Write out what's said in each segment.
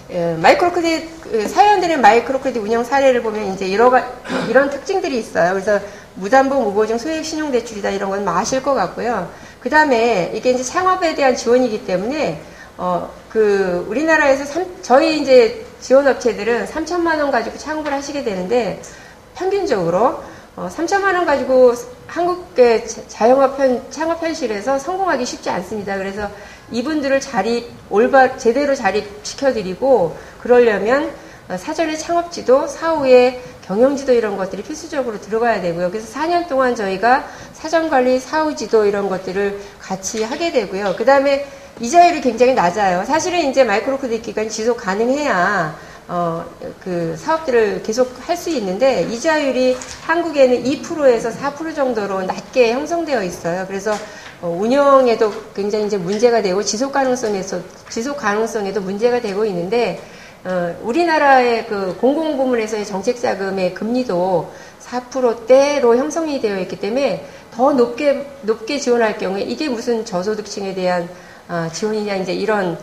마이크로 크레딧, 사연들의 마이크로 크레딧 운영 사례를 보면 이제 이런 특징들이 있어요. 그래서 무담보, 무보증, 소액 신용대출이다 이런 건 아실 것 같고요. 그 다음에 이게 이제 창업에 대한 지원이기 때문에, 우리나라에서 저희 이제 지원업체들은 3천만 원 가지고 창업을 하시게 되는데, 평균적으로, 3천만 원 가지고 한국의 자영업 창업 현실에서 성공하기 쉽지 않습니다. 그래서 이분들을 제대로 자립시켜드리고, 그러려면 사전에 창업지도, 사후에 경영지도 이런 것들이 필수적으로 들어가야 되고요. 그래서 4년 동안 저희가 사전관리, 사후지도 이런 것들을 같이 하게 되고요. 그 다음에 이자율이 굉장히 낮아요. 사실은 이제 마이크로 크레딧 기간이 지속 가능해야 사업들을 계속 할 수 있는데, 이자율이 한국에는 2%에서 4% 정도로 낮게 형성되어 있어요. 그래서 운영에도 굉장히 이제 문제가 되고, 지속 가능성에도 문제가 되고 있는데, 우리나라의 공공부문에서의 정책자금의 금리도 4%대로 형성이 되어 있기 때문에 더 높게 지원할 경우에 이게 무슨 저소득층에 대한 지원이냐, 이제 이런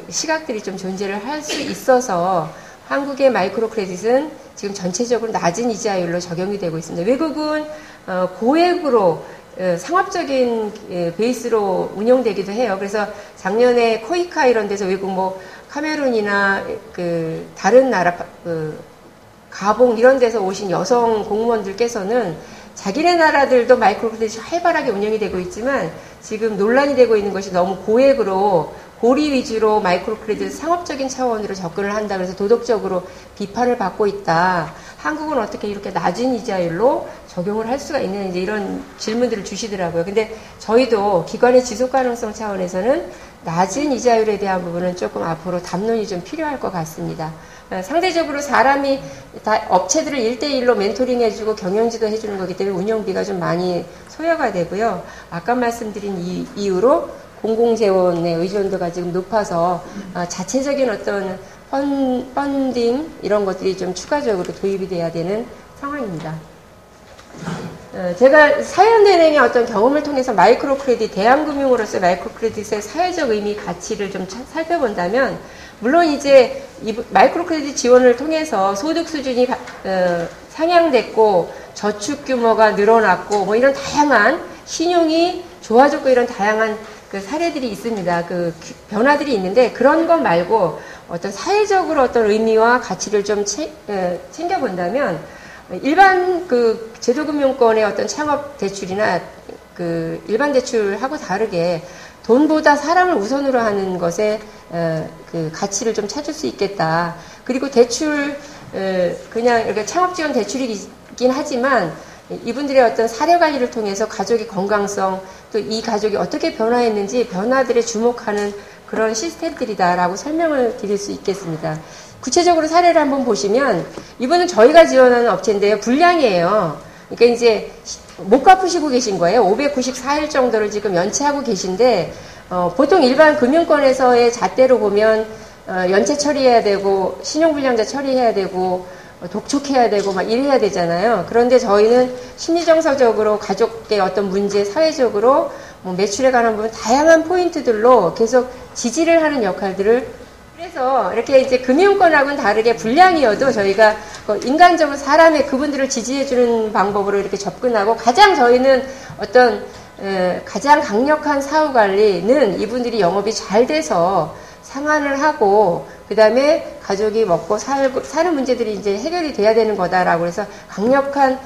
시각들이 좀 존재를 할 수 있어서 한국의 마이크로 크레딧은 지금 전체적으로 낮은 이자율로 적용이 되고 있습니다. 외국은 고액으로 상업적인 베이스로 운영되기도 해요. 그래서 작년에 코이카 이런 데서 외국 카메룬이나 다른 나라 가봉 이런 데서 오신 여성 공무원들께서는 자기네 나라들도 마이크로 크레딧이 활발하게 운영이 되고 있지만, 지금 논란이 되고 있는 것이 너무 고액으로 고리 위주로 마이크로 크레딧 상업적인 차원으로 접근을 한다. 그래서 도덕적으로 비판을 받고 있다. 한국은 어떻게 이렇게 낮은 이자율로 적용을 할 수가 있는지, 이런 질문들을 주시더라고요. 근데 저희도 기관의 지속 가능성 차원에서는 낮은 이자율에 대한 부분은 조금 앞으로 담론이 좀 필요할 것 같습니다. 상대적으로 업체들을 1대1로 멘토링 해주고 경영지도 해주는 거기 때문에 운영비가 좀 많이 소요가 되고요. 아까 말씀드린 이유로 공공재원의 의존도가 지금 높아서 자체적인 어떤 펀딩 이런 것들이 좀 추가적으로 도입이 돼야 되는 상황입니다. 제가 사연은행의 어떤 경험을 통해서 마이크로 크레딧, 대한금융으로서 마이크로 크레딧의 사회적 의미, 가치를 좀 살펴본다면, 물론 이제 마이크로 크레딧 지원을 통해서 소득 수준이 상향됐고 저축 규모가 늘어났고 이런 다양한 신용이 좋아졌고 이런 다양한 사례들이 있습니다. 변화들이 있는데, 그런 것 말고 어떤 사회적으로 어떤 의미와 가치를 좀 챙겨본다면, 일반 제도금융권의 어떤 창업 대출이나 일반 대출하고 다르게 돈보다 사람을 우선으로 하는 것에 가치를 좀 찾을 수 있겠다. 그리고 대출 그냥 이렇게 창업 지원 대출이긴 하지만 이분들의 어떤 사례 관리를 통해서 가족의 건강성, 또 이 가족이 어떻게 변화했는지 변화들에 주목하는 그런 시스템들이다라고 설명을 드릴 수 있겠습니다. 구체적으로 사례를 한번 보시면, 이분은 저희가 지원하는 업체인데요, 불량이에요. 그러니까 이제 못 갚으시고 계신 거예요. 594일 정도를 지금 연체하고 계신데, 보통 일반 금융권에서의 잣대로 보면 연체 처리해야 되고 신용불량자 처리해야 되고 독촉해야 되고 막 이래야 되잖아요. 그런데 저희는 심리정서적으로 가족의 어떤 문제, 사회적으로 매출에 관한 부분 다양한 포인트들로 계속 지지를 하는 역할들을, 그래서 이렇게 이제 금융권하고는 다르게 불량이어도 저희가 인간적으로 사람의 그분들을 지지해주는 방법으로 이렇게 접근하고, 가장 저희는 가장 강력한 사후 관리는 이분들이 영업이 잘 돼서 상환을 하고, 그 다음에 가족이 먹고 사는 문제들이 이제 해결이 돼야 되는 거다라고 해서 강력한,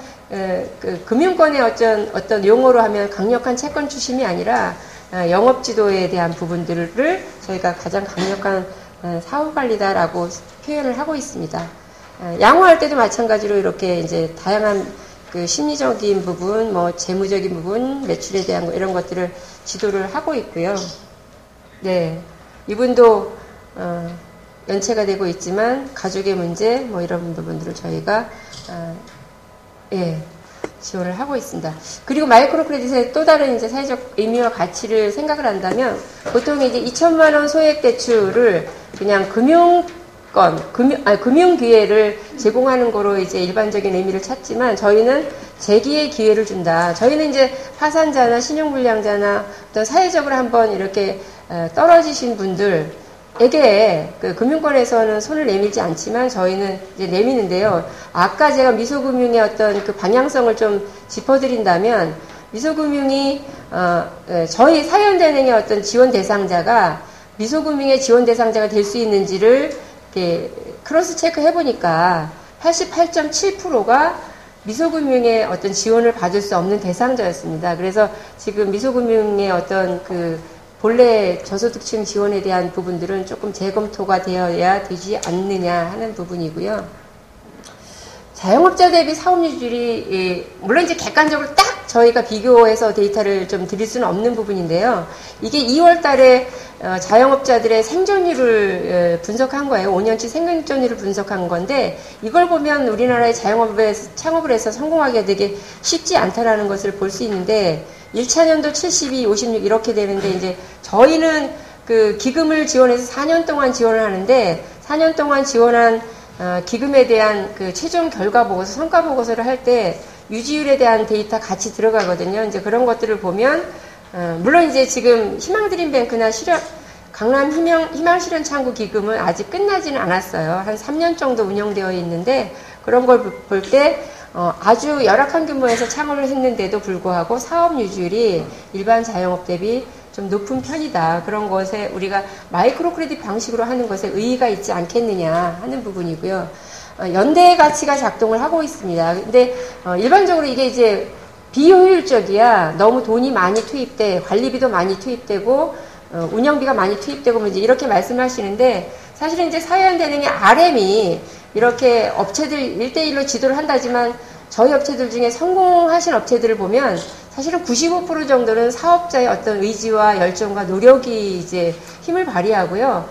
금융권의 어떤 용어로 하면 강력한 채권 추심이 아니라, 영업 지도에 대한 부분들을 저희가 가장 강력한 사후 관리다라고 표현을 하고 있습니다. 양호할 때도 마찬가지로 이렇게 이제 다양한 심리적인 부분, 재무적인 부분, 매출에 대한 이런 것들을 지도를 하고 있고요. 네. 이분도, 연체가 되고 있지만, 가족의 문제, 이런 부분들을 저희가, 지원을 하고 있습니다. 그리고 마이크로 크레딧의 또 다른 이제 사회적 의미와 가치를 생각을 한다면, 보통 이제 2천만 원 소액 대출을 그냥 금융 기회를 제공하는 거로 이제 일반적인 의미를 찾지만, 저희는 재기의 기회를 준다. 저희는 이제 파산자나 신용불량자나 어떤 사회적으로 한번 이렇게 떨어지신 분들, 에게 그 금융권에서는 손을 내밀지 않지만 저희는 이제 내미는데요. 아까 제가 미소금융의 어떤 그 방향성을 좀 짚어드린다면 미소금융이 저희 사연대행의 어떤 지원 대상자가 미소금융의 지원 대상자가 될 수 있는지를 이렇게 크로스 체크 해보니까 88.7%가 미소금융의 어떤 지원을 받을 수 없는 대상자였습니다. 그래서 지금 미소금융의 어떤 그 본래 저소득층 지원에 대한 부분들은 조금 재검토가 되어야 되지 않느냐 하는 부분이고요. 자영업자 대비 사업률이 물론 이제 객관적으로 딱 저희가 비교해서 데이터를 좀 드릴 수는 없는 부분인데요. 이게 2월 달에 자영업자들의 생존율을 분석한 거예요. 5년치 생존율을 분석한 건데 이걸 보면 우리나라의 자영업에 창업을 해서 성공하기가 되게 쉽지 않다라는 것을 볼 수 있는데 1차 년도 72, 56 이렇게 되는데 이제 저희는 그 기금을 지원해서 4년 동안 지원을 하는데 4년 동안 지원한 기금에 대한 그 최종 결과 보고서, 성과 보고서를 할 때 유지율에 대한 데이터 같이 들어가거든요. 이제 그런 것들을 보면 물론 이제 지금 희망드림뱅크나 강남 희망실현창구 기금은 아직 끝나지는 않았어요. 한 3년 정도 운영되어 있는데 그런 걸 볼 때 아주 열악한 규모에서 창업을 했는데도 불구하고 사업 유지율이 일반 자영업 대비 좀 높은 편이다. 그런 것에 우리가 마이크로 크레딧 방식으로 하는 것에 의의가 있지 않겠느냐 하는 부분이고요. 연대 가치가 작동을 하고 있습니다. 근데 일반적으로 이게 이제 비효율적이야. 너무 돈이 많이 투입돼, 관리비도 많이 투입되고 운영비가 많이 투입되고 이제 이렇게 말씀하시는데 사실은 이제 사회연대능의 RM이 이렇게 업체들 1대1로 지도를 한다지만 저희 업체들 중에 성공하신 업체들을 보면 사실은 95% 정도는 사업자의 어떤 의지와 열정과 노력이 이제 힘을 발휘하고요.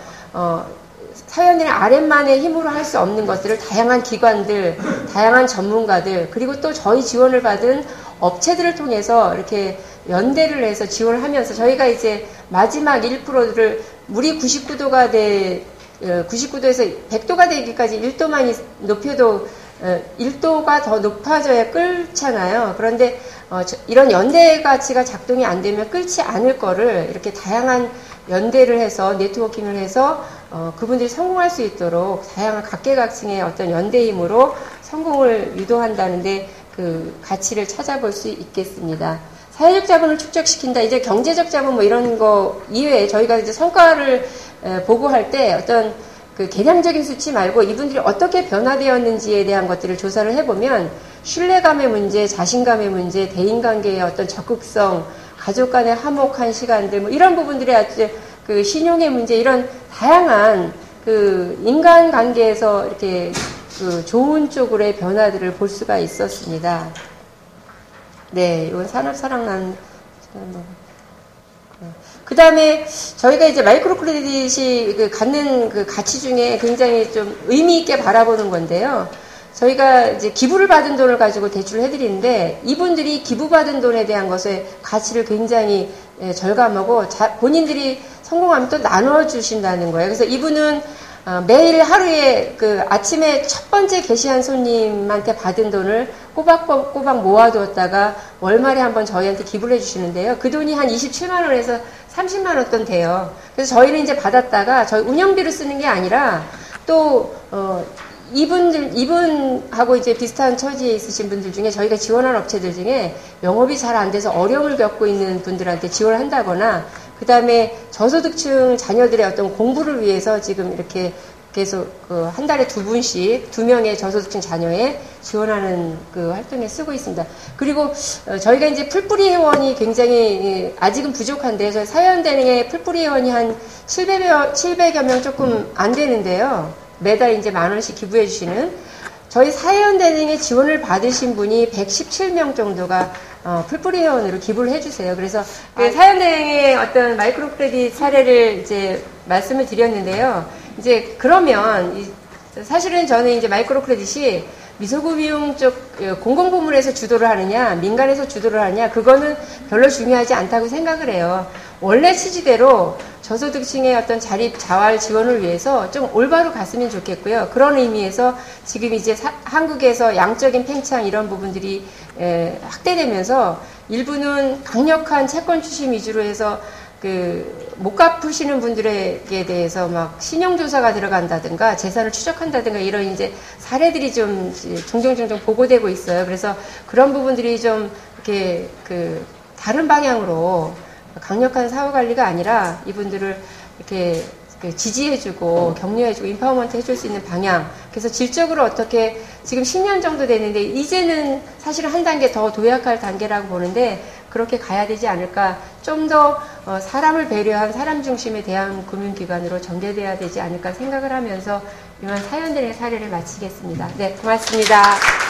사회연대는 RM만의 힘으로 할 수 없는 것들을 다양한 기관들, 다양한 전문가들, 그리고 또 저희 지원을 받은 업체들을 통해서 이렇게 연대를 해서 지원을 하면서 저희가 이제 마지막 1%를 물이 99도에서 100도가 되기까지 1도만 높여도 1도가 더 높아져야 끓잖아요. 그런데 이런 연대 가치가 작동이 안 되면 끓지 않을 거를 이렇게 다양한 연대를 해서 네트워킹을 해서 그분들이 성공할 수 있도록 다양한 각계각층의 어떤 연대 힘으로 성공을 유도한다는데 그 가치를 찾아볼 수 있겠습니다. 사회적 자본을 축적시킨다. 이제 경제적 자본 뭐 이런 거 이외에 저희가 이제 성과를 보고할 때 어떤 그 개량적인 수치 말고 이분들이 어떻게 변화되었는지에 대한 것들을 조사를 해보면 신뢰감의 문제, 자신감의 문제, 대인관계의 어떤 적극성, 가족 간의 화목한 시간들 뭐 이런 부분들이 아주 그 신용의 문제 이런 다양한 그 인간관계에서 이렇게 그 좋은 쪽으로의 변화들을 볼 수가 있었습니다. 네, 이건 산업사랑난 그 다음에 저희가 이제 마이크로 크레딧이 그 갖는 그 가치 중에 굉장히 좀 의미 있게 바라보는 건데요. 저희가 이제 기부를 받은 돈을 가지고 대출을 해드리는데 이분들이 기부받은 돈에 대한 것의 가치를 굉장히 절감하고 본인들이 성공하면 또 나눠주신다는 거예요. 그래서 이분은 매일 하루에 그 아침에 첫 번째 게시한 손님한테 받은 돈을 꼬박꼬박 모아두었다가 월말에 한번 저희한테 기부를 해주시는데요. 그 돈이 한 27만 원에서 30만 원 돈 돼요. 그래서 저희는 이제 받았다가 저희 운영비로 쓰는 게 아니라 또 이분하고 이제 비슷한 처지에 있으신 분들 중에 저희가 지원한 업체들 중에 영업이 잘 안 돼서 어려움을 겪고 있는 분들한테 지원을 한다거나 그 다음에 저소득층 자녀들의 어떤 공부를 위해서 지금 이렇게 계속 그 한 달에 2분씩 2명의 저소득층 자녀에 지원하는 그 활동에 쓰고 있습니다. 그리고 저희가 이제 풀뿌리 회원이 굉장히 아직은 부족한데 저희 사회연대능의 풀뿌리 회원이 한 700여 명 조금 안 되는데요. 매달 이제 10,000원씩 기부해 주시는 저희 사회연대능의 지원을 받으신 분이 117명 정도가 풀뿌리 회원으로 기부를 해주세요. 그래서 사회연대능의 어떤 마이크로 크레딧 사례를 이제 말씀을 드렸는데요. 이제 그러면 사실은 저는 이제 마이크로 크레딧이 미소금융 쪽 공공부문에서 주도를 하느냐 민간에서 주도를 하느냐 그거는 별로 중요하지 않다고 생각을 해요. 원래 취지대로 저소득층의 어떤 자립 자활 지원을 위해서 좀 올바로 갔으면 좋겠고요. 그런 의미에서 지금 이제 한국에서 양적인 팽창 이런 부분들이 확대되면서 일부는 강력한 채권 추심 위주로 해서 못 갚으시는 분들에게 대해서 막 신용조사가 들어간다든가 재산을 추적한다든가 이런 이제 사례들이 좀 종종 보고되고 있어요. 그래서 그런 부분들이 좀 이렇게 다른 방향으로 강력한 사후 관리가 아니라 이분들을 이렇게 지지해주고 격려해주고 인파워먼트 해줄 수 있는 방향. 그래서 질적으로 어떻게 지금 10년 정도 되는데 이제는 사실은 한 단계 더 도약할 단계라고 보는데 그렇게 가야 되지 않을까. 좀 더 사람을 배려한 사람 중심의 대한금융기관으로 전개돼야 되지 않을까 생각을 하면서 이만 사연들의 사례를 마치겠습니다. 네, 고맙습니다.